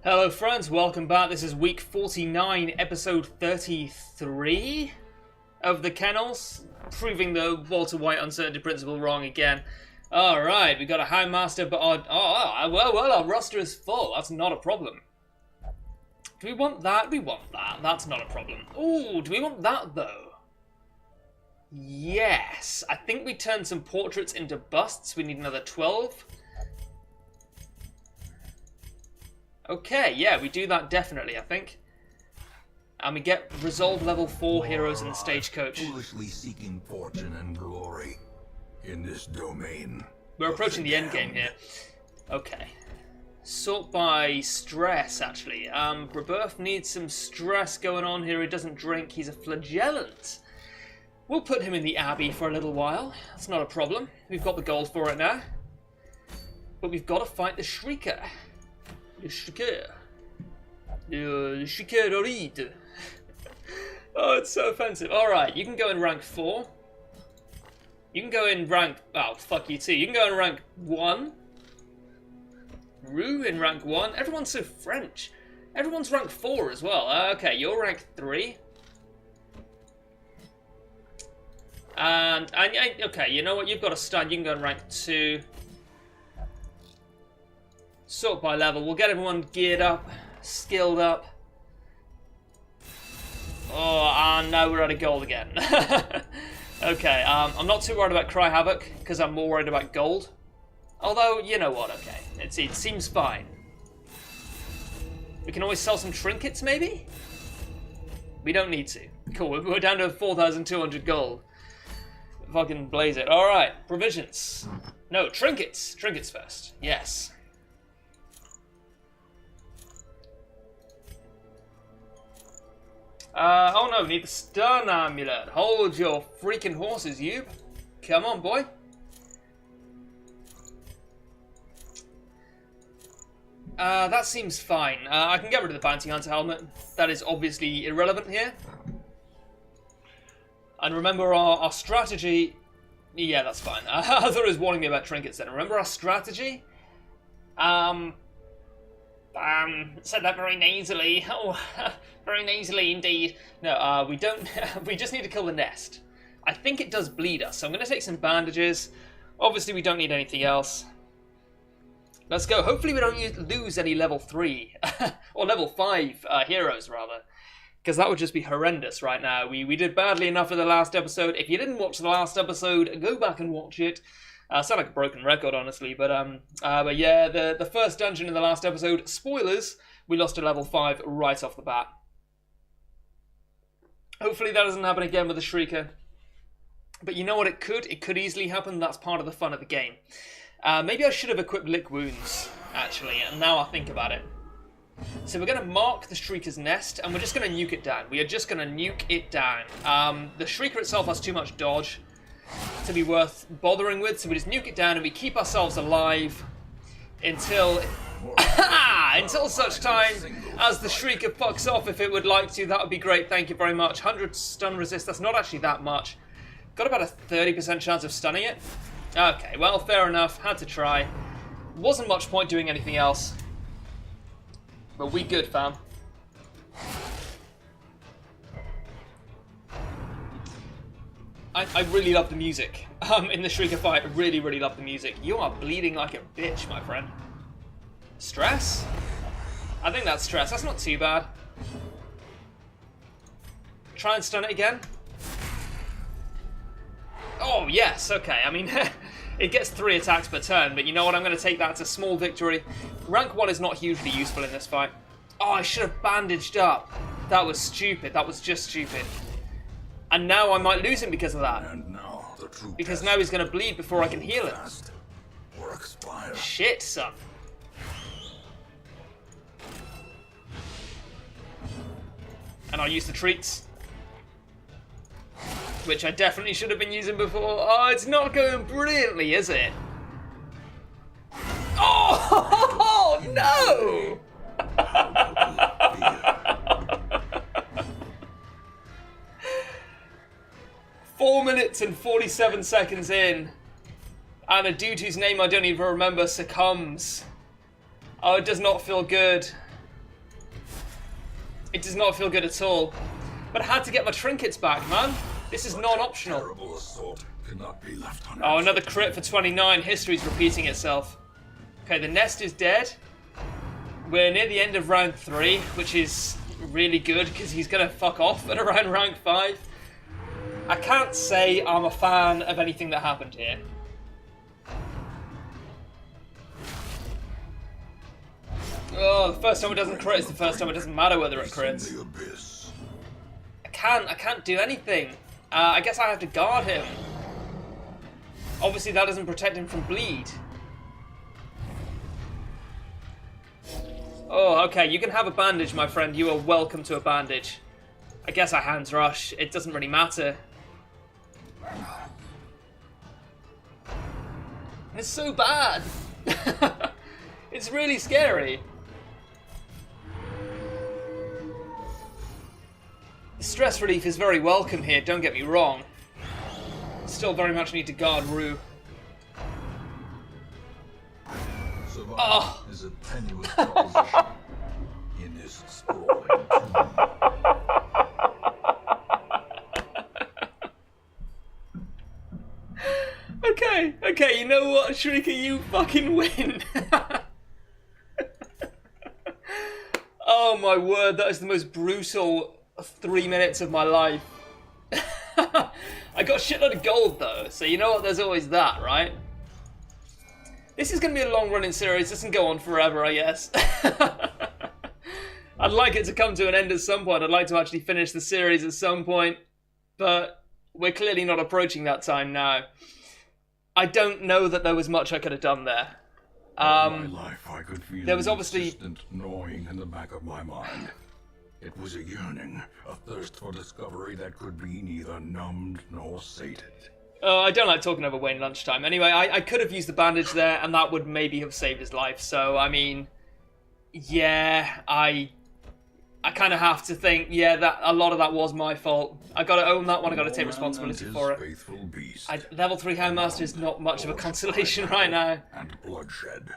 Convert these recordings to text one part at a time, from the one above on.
Hello friends, welcome back. This is week 49, episode 33 of the Kennels, proving the Walter White uncertainty principle wrong again. Alright, we got a Houndmaster, but our roster is full. That's not a problem. Do we want that? We want that. That's not a problem. Ooh, do we want that though? Yes. I think we turned some portraits into busts. We need another 12. Okay, yeah, we do that definitely, I think. And we get resolve level 4 heroes in the Stagecoach. Foolishly seeking fortune and glory in this domain. We're approaching the end game here. Okay. Sort by stress, actually. Rebirth needs some stress going on here. He doesn't drink. He's a flagellant. We'll put him in the Abbey for a little while. That's not a problem. We've got the gold for it now. But we've got to fight the Shrieker. Le Shrieker. Le Shrieker horrible. Oh, it's so offensive. Alright, you can go in rank 4. You can go in rank... Oh, fuck you too. You can go in rank 1. Rue in rank 1. Everyone's so French. Everyone's rank 4 as well. Okay, you're rank 3. And okay, you know what? You've got a stun. You can go in rank 2. Sort by level. We'll get everyone geared up, skilled up. Oh, and now we're out of gold again. Okay, I'm not too worried about Cry Havoc, because I'm more worried about gold. Although, you know what, okay. It seems fine. We can always sell some trinkets, maybe? We don't need to. Cool, we're down to 4,200 gold. Fucking blaze it. Alright, provisions. No, trinkets. Trinkets first. Yes. Oh no, we need the stun amulet. Hold your freaking horses, you. Come on, boy. That seems fine. I can get rid of the bounty hunter helmet. That is obviously irrelevant here. And remember our strategy. Yeah, that's fine. I thought it was warning me about trinkets then. Remember our strategy? Said that very nasally. Oh, very nasally indeed. No, we don't. We just need to kill the nest. I think it does bleed us, so I'm going to take some bandages. Obviously, we don't need anything else. Let's go. Hopefully, we don't lose any level 3 or level 5 heroes, rather, because that would just be horrendous right now. We did badly enough in the last episode. If you didn't watch the last episode, go back and watch it. Sound like a broken record, honestly, but yeah, the first dungeon in the last episode, spoilers, we lost to level 5 right off the bat. Hopefully that doesn't happen again with the Shrieker. But you know what it could? It could easily happen. That's part of the fun of the game. Maybe I should have equipped Lick Wounds, actually, and now I think about it. So we're going to mark the Shrieker's nest, and we're just going to nuke it down. We are just going to nuke it down. The Shrieker itself has too much dodge to be worth bothering with, so we just nuke it down and we keep ourselves alive until until such time as the Shrieker fucks off. If it would like to, that would be great. Thank you very much. 100 stun resist, that's not actually that much. Got about a 30% chance of stunning it. Okay, well, fair enough. Had to try. Wasn't much point doing anything else. But we good, fam. I really love the music in the Shrieker fight. I really, really love the music. You are bleeding like a bitch, my friend. Stress? I think that's stress. That's not too bad. Try and stun it again. Oh, yes. Okay. I mean, it gets 3 attacks per turn, but you know what? I'm going to take that as a small victory. Rank 1 is not hugely useful in this fight. Oh, I should have bandaged up. That was stupid. That was just stupid. And now I might lose him because of that. And now the true because now he's going to bleed before I can heal him. Or expire. Shit, son. And I'll use the treats, which I definitely should have been using before. Oh, it's not going brilliantly, is it? Oh, no! 4 minutes and 47 seconds in, and a dude whose name I don't even remember succumbs. Oh, it does not feel good. It does not feel good at all. But I had to get my trinkets back, man. This is non-optional. Terrible assault cannot be left unanswered. Oh, another crit for 29. History's repeating itself. Okay, the nest is dead. We're near the end of round 3, which is really good because he's going to fuck off at around rank 5. I can't say I'm a fan of anything that happened here. Oh, the first time it doesn't crit is the first time it doesn't matter whether it crits. I can't do anything. I guess I have to guard him. Obviously that doesn't protect him from bleed. Oh, okay, you can have a bandage, my friend. You are welcome to a bandage. I guess I hands rush. It doesn't really matter. It's so bad. It's really scary. The stress relief is very welcome here, don't get me wrong. Still very much need to guard Rue. Survival is a tenuous proposition in this sprawling tomb. Okay, you know what, Shrieker, you fucking win. Oh my word, that is the most brutal 3 minutes of my life. I got a shitload of gold though, so you know what, there's always that, right? This is going to be a long-running series. This can go on forever, I guess. I'd like it to come to an end at some point. I'd like to actually finish the series at some point, but we're clearly not approaching that time now. I don't know that there was much I could have done there. All my life, I could feel there was obviously insistent gnawing in the back of my mind. It was a yearning, a thirst for discovery that could be neither numbed nor sated. I don't like talking over Wayne lunchtime. Anyway, I could have used the bandage there, and that would maybe have saved his life. So, I mean, yeah, I kind of have to think, yeah, that a lot of that was my fault. I got to own that one. I got to take responsibility for it. Faithful beast. Level 3 Houndmaster is not much of a consolation right now. And bloodshed.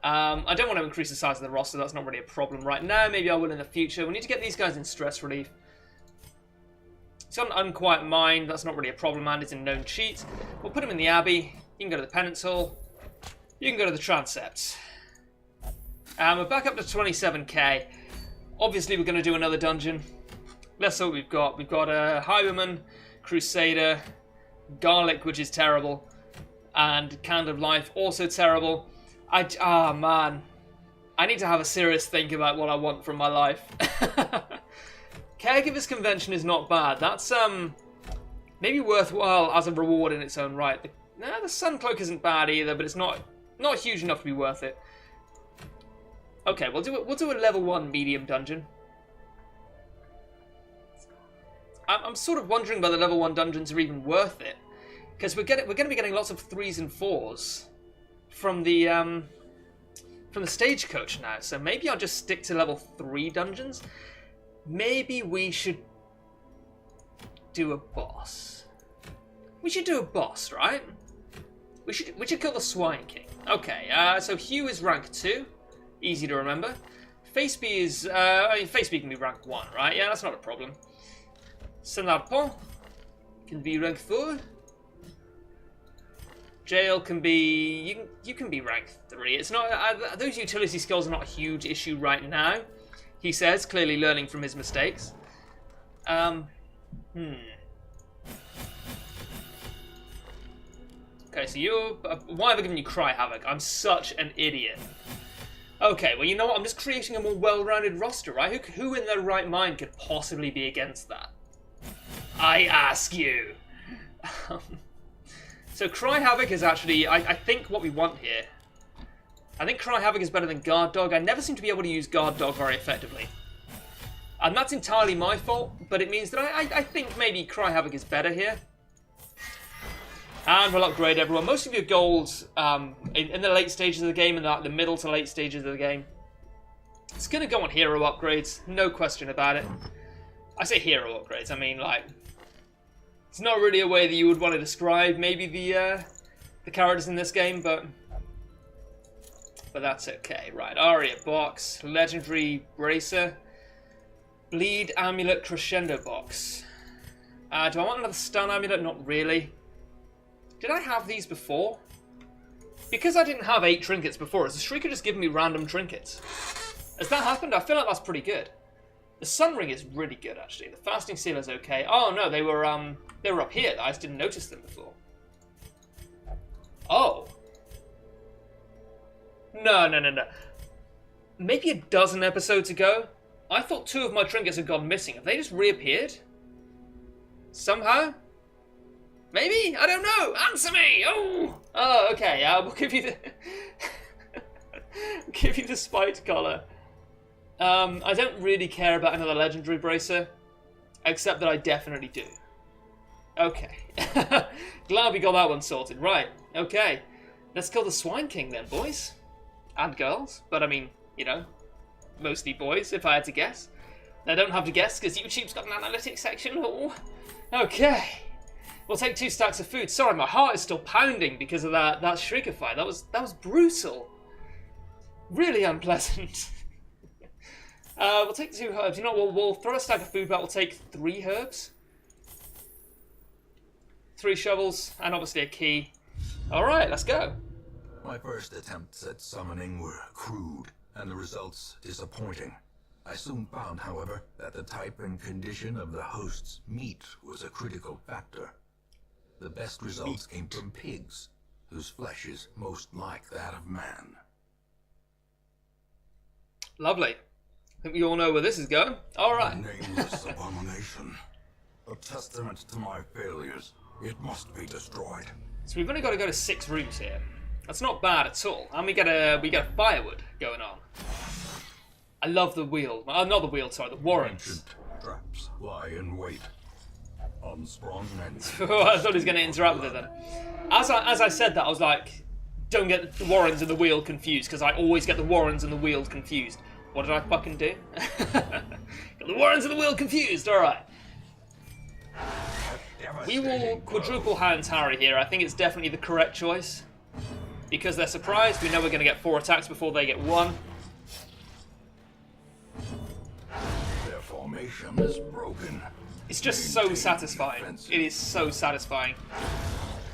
I don't want to increase the size of the roster. That's not really a problem right now. Maybe I will in the future. We need to get these guys in stress relief. He's got an unquiet mind. That's not really a problem, and it's a known cheat. We'll put him in the Abbey. You can go to the Penance Hall. You can go to the Transepts. We're back up to 27k. Obviously, we're going to do another dungeon. Let's see what we've got. We've got a Highwayman, Crusader, Garlic, which is terrible, and Candle of Life, also terrible. Man. I need to have a serious think about what I want from my life. Caregiver's Convention is not bad. That's maybe worthwhile as a reward in its own right. The Sun Cloak isn't bad either, but it's not huge enough to be worth it. Okay, we'll do a level 1 medium dungeon. I'm sort of wondering whether level 1 dungeons are even worth it, because we're going to be getting lots of 3s and 4s from the Stagecoach now. So maybe I'll just stick to level 3 dungeons. Maybe we should do a boss. We should do a boss, right? We should kill the Swine King. Okay, so Hugh is rank 2. Easy to remember. Faceby is... Faceby can be rank 1, right? Yeah, that's not a problem. Senarpon can be rank 4. Jail can be... You can be rank 3. It's not... those utility skills are not a huge issue right now. He says, clearly learning from his mistakes. Okay, so you're... why have I given you Cry Havoc? I'm such an idiot. Okay, well, you know what? I'm just creating a more well-rounded roster, right? Who in their right mind could possibly be against that? I ask you. So Cry Havoc is actually, I think, what we want here. I think Cry Havoc is better than Guard Dog. I never seem to be able to use Guard Dog very effectively. And that's entirely my fault, but it means that I think maybe Cry Havoc is better here. And we'll upgrade everyone. Most of your golds in the late stages of the game and the middle to late stages of the game. It's going to go on hero upgrades, no question about it. I say hero upgrades, I mean, like... It's not really a way that you would want to describe maybe the characters in this game, but that's okay. Right, Aria box, legendary bracer. Bleed Amulet Crescendo box. Do I want another stun amulet? Not really. Did I have these before? Because I didn't have 8 trinkets before, has the Shrieker just given me random trinkets? Has that happened? I feel like that's pretty good. The Sun Ring is really good, actually. The Fasting Seal is okay. Oh, no, they were up here. I just didn't notice them before. Oh. No. Maybe a dozen episodes ago, I thought 2 of my trinkets had gone missing. Have they just reappeared? Somehow? Maybe? I don't know. Answer me! Oh, okay. We'll give you the... give you the spiked collar. I don't really care about another legendary bracer, except that I definitely do. Okay. Glad we got that one sorted. Right. Okay. Let's kill the Swine King then, boys. And girls. But I mean, you know, mostly boys, if I had to guess. I don't have to guess, because YouTube's got an analytics section. Oh. Okay. We'll take 2 stacks of food. Sorry, my heart is still pounding because of that Shrieker fight. That was brutal. Really unpleasant. We'll take 2 herbs. You know what? We'll throw a stack of food back. We'll take 3 herbs. 3 shovels, and obviously a key. Alright, let's go. My first attempts at summoning were crude, and the results disappointing. I soon found, however, that the type and condition of the host's meat was a critical factor. The best results came from pigs, whose flesh is most like that of man. Lovely. I think we all know where this is going. Alright. A nameless abomination. A testament to my failures. It must be destroyed. So we've only got to go to 6 rooms here. That's not bad at all. And we get a firewood going on. I love the wheel. Not the wheel, sorry, the warrants. Ancient traps lie in wait. Unsprung and... I thought he was going to interact with it then. As I said that, I was like, don't get the warrens and the wheel confused, because I always get the warrens and the wheels confused. What did I fucking do? Got the warrens and the wheel confused, alright. We will quadruple Hound's Harry here. I think it's definitely the correct choice. Because they're surprised, we know we're going to get 4 attacks before they get 1. Their formation is broken. It's just so satisfying. It is so satisfying.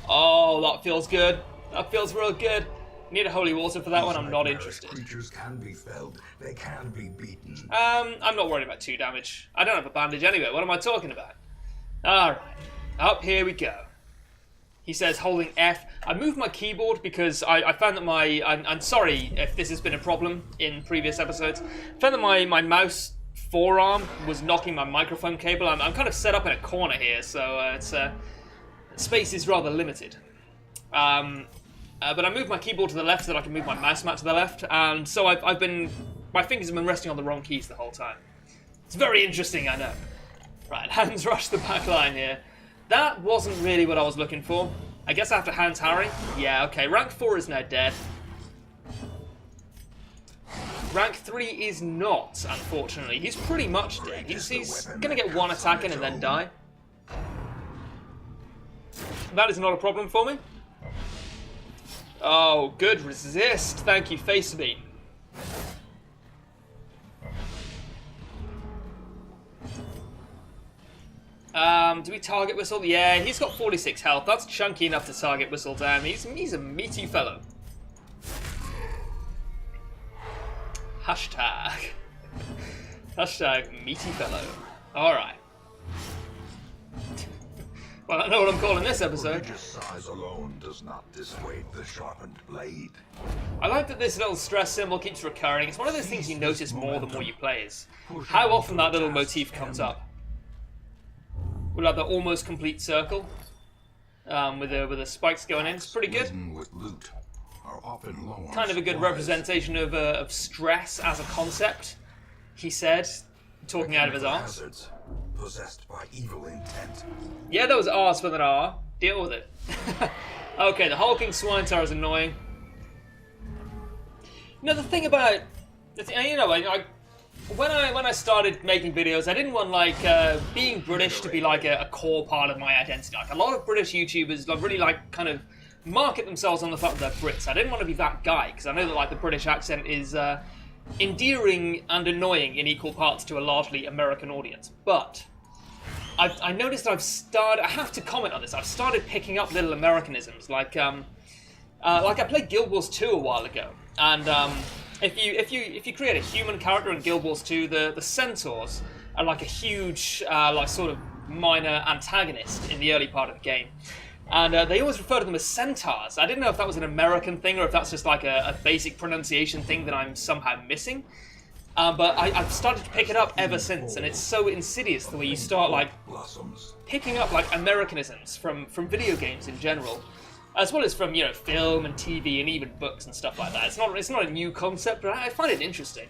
Oh, that feels good. That feels real good. Need a holy water for that one. I'm not interested. Creatures can be felled. They can be beaten. I'm not worried about 2 damage. I don't have a bandage anyway. What am I talking about? Alright. Up here we go. He says holding F. I moved my keyboard because I found that my... I'm sorry if this has been a problem in previous episodes. I found that my mouse forearm was knocking my microphone cable. I'm kind of set up in a corner here, so space is rather limited. But I moved my keyboard to the left so that I can move my mouse mat to the left, and so my fingers have been resting on the wrong keys the whole time. It's very interesting, I know. Right, Hands Rush the back line here. That wasn't really what I was looking for. I guess after Hound's Harry? Yeah, okay, rank 4 is now dead. Rank 3 is not, unfortunately. He's pretty much dead. He's gonna get 1 attack in and then die. That is not a problem for me. Oh, good resist. Thank you, Face Beam. Do we target whistle? Yeah, he's got 46 health. That's chunky enough to target whistle down. He's a meaty fellow. Hashtag. Hashtag meaty fellow. Alright. Well, I know what I'm calling this episode. Religious size alone does not dissuade the sharpened blade. I like that this little stress symbol keeps recurring. It's one of those things you notice more the more you play is how often that little motif comes up. With like the almost complete circle, with the spikes going in. It's pretty good. With loot are often low on Kind of a good supplies. representation of stress as a concept, he said, talking out of his arse. Hazards possessed by evil intent. Yeah, those R's for an R. Deal with it. Okay, the hulking swine tower is annoying. You know, the thing about... You know, when I started making videos, I didn't want, like, being British to be, like, a core part of my identity. Like, a lot of British YouTubers really, like, kind of market themselves on the fact that they're Brits. I didn't want to be that guy, because I know that, like, the British accent is endearing and annoying in equal parts to a largely American audience. But I noticed that I have to comment on this. I've started picking up little Americanisms, like I played Guild Wars 2 a while ago, and if you create a human character in Guild Wars 2, the centaurs are like a huge like sort of minor antagonist in the early part of the game. And they always refer to them as centaurs. I didn't know if that was an American thing or if that's just like a basic pronunciation thing that I'm somehow missing. But I've started to pick it up ever since, and it's so insidious the way you start like picking up like Americanisms from video games in general, as well as from, you know, film and TV and even books and stuff like that. It's not a new concept, but I find it interesting.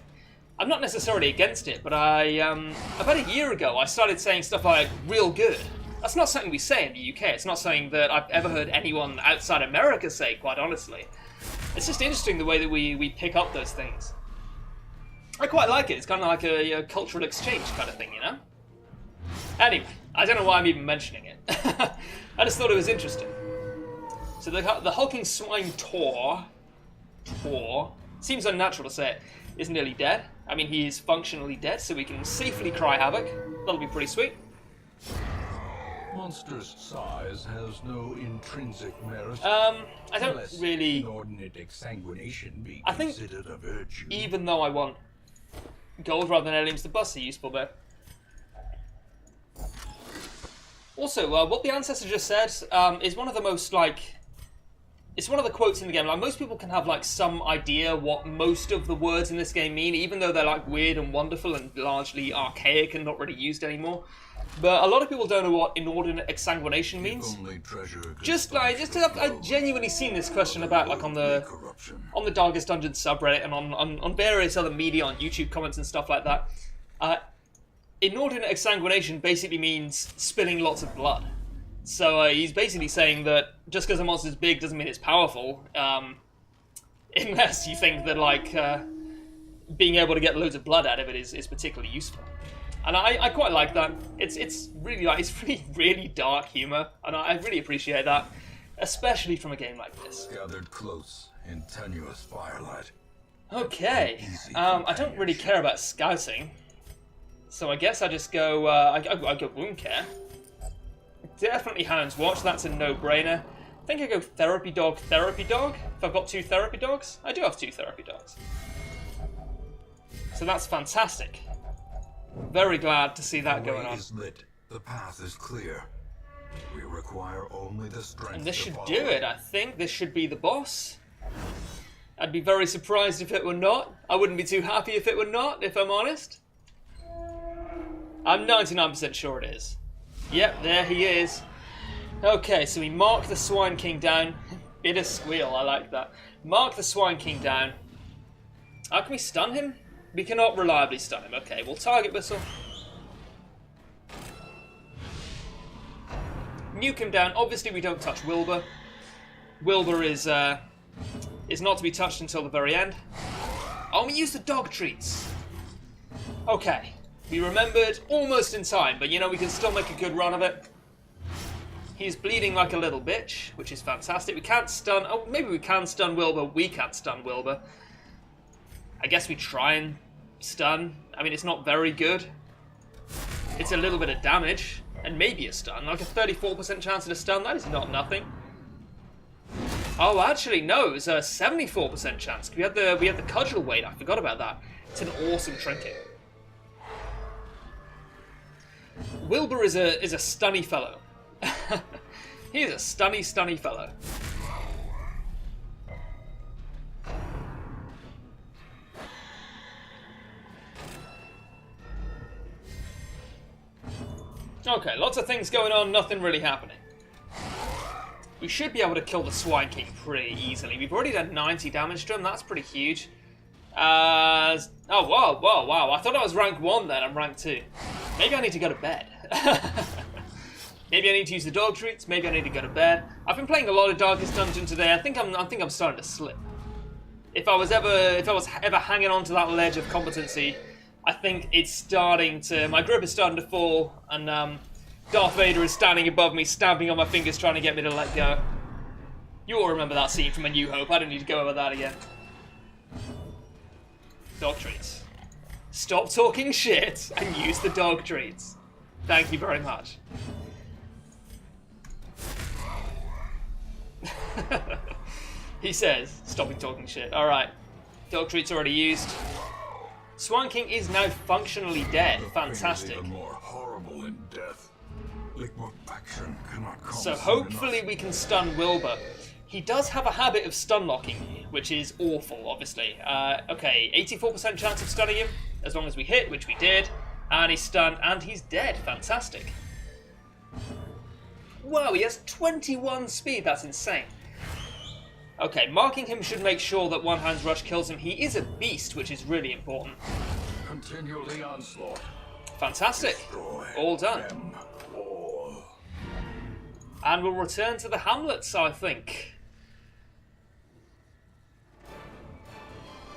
I'm not necessarily against it, but about a year ago I started saying stuff like "real good." That's not something we say in the UK. It's not something that I've ever heard anyone outside America say, quite honestly. It's just interesting the way that we pick up those things. I quite like it. It's kind of like a cultural exchange kind of thing, you know? Anyway, I don't know why I'm even mentioning it. I just thought it was interesting. So the hulking swine Tor, seems unnatural to say it, is nearly dead. I mean, he is functionally dead, so we can safely cry havoc. That'll be pretty sweet. Monster's size has no intrinsic merit. I don't really. Inordinate exsanguination be I think, considered a virtue. Even though I want gold rather than aliens, the bus are useful there. Also, what the ancestor just said is one of the most it's one of the quotes in the game. Like, most people can have like some idea what most of the words in this game mean, even though they're like weird and wonderful and largely archaic and not really used anymore. But a lot of people don't know what inordinate exsanguination means. I've genuinely seen this question about like on the Darkest Dungeon subreddit and on various other media, on YouTube comments and stuff like that. Inordinate exsanguination basically means spilling lots of blood. So he's basically saying that just because a monster's big doesn't mean it's powerful, unless you think that like being able to get loads of blood out of it is particularly useful. And I quite like that. It's really dark humor, and I really appreciate that, especially from a game like this. Gathered close in tenuous firelight. Okay, I don't really care about scouting, so I guess I just go. I go wound care. Definitely Hound's Watch. That's a no-brainer. I think I go therapy dog. If I've got 2 therapy dogs, I do have 2 therapy dogs. So that's fantastic. Very glad to see that going on. Is lit. The path is clear. We require only the strength. And this should do it, I think. This should be the boss. I'd be very surprised if it were not. I wouldn't be too happy if it were not, if I'm honest. I'm 99% sure it is. Yep, there he is. Okay, so we mark the Swine King down. Bit of squeal, I like that. Mark the Swine King down. How can we stun him? We cannot reliably stun him. Okay, we'll target whistle. Nuke him down. Obviously, we don't touch Wilbur. Wilbur is not to be touched until the very end. Oh, we use the dog treats. Okay, we remembered almost in time, but you know, we can still make a good run of it. He's bleeding like a little bitch, which is fantastic. We can't stun. Oh, maybe we can stun Wilbur. We can't stun Wilbur. I guess we try and stun. I mean, it's not very good. It's a little bit of damage, and maybe a stun. Like a 34% chance of a stun, that is not nothing. Oh, actually, no, it's a 74% chance. We had the cudgel weight, I forgot about that. It's an awesome trinket. Wilbur is a stunny fellow. He is a stunny fellow. Okay, lots of things going on, nothing really happening. We should be able to kill the Swine King pretty easily. We've already done 90 damage to him, that's pretty huge. Oh, wow. I thought I was rank 1 then, I'm rank 2. Maybe I need to go to bed. Maybe I need to use the dog treats, maybe I need to go to bed. I've been playing a lot of Darkest Dungeon today, I think I'm starting to slip. If I was ever hanging on to that ledge of competency, I think it's starting to, my grip is starting to fall, and Darth Vader is standing above me, stamping on my fingers, trying to get me to let go. You all remember that scene from A New Hope, I don't need to go over that again. Dog treats. Stop talking shit and use the dog treats. Thank you very much. He says, stopping talking shit. Alright. Dog treats already used. Swan King is now functionally dead. Fantastic. More horrible in death. Liquefaction cannot So hopefully we can stun Wilbur. He does have a habit of stun locking, which is awful, obviously. Okay, 84% chance of stunning him, as long as we hit, which we did. And he's stunned, and he's dead. Fantastic. Wow, he has 21 speed. That's insane. Okay, marking him should make sure that One Hand's Rush kills him. He is a beast, which is really important. Continue the onslaught. Fantastic. Destroy All done. them all. And we'll return to the hamlets, I think.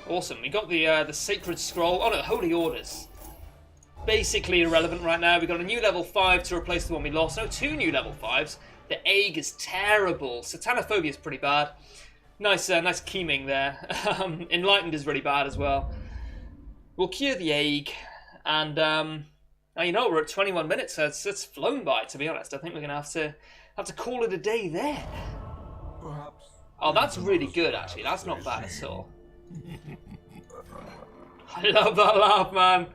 Awesome. We got the Sacred Scroll. Oh no, Holy Orders. Basically irrelevant right now. We got a new level 5 to replace the one we lost. No, 2 new level 5s. The Egg is terrible. Satanophobia is pretty bad. Nice Keeming there. Enlightened is really bad as well. We'll cure the Egg, and now you know we're at 21 minutes. So it's flown by, to be honest. I think we're gonna have to call it a day there. Perhaps. Oh, that's really good actually. That's not bad at all. I love that laugh, man.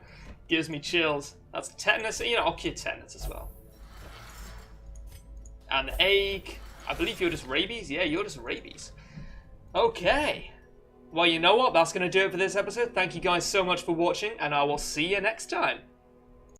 Gives me chills. That's tetanus. You know, I'll cure tetanus as well. And the Egg. I believe you're just rabies. Yeah, you're just rabies. Okay. Well, you know what? That's going to do it for this episode. Thank you guys so much for watching, and I will see you next time.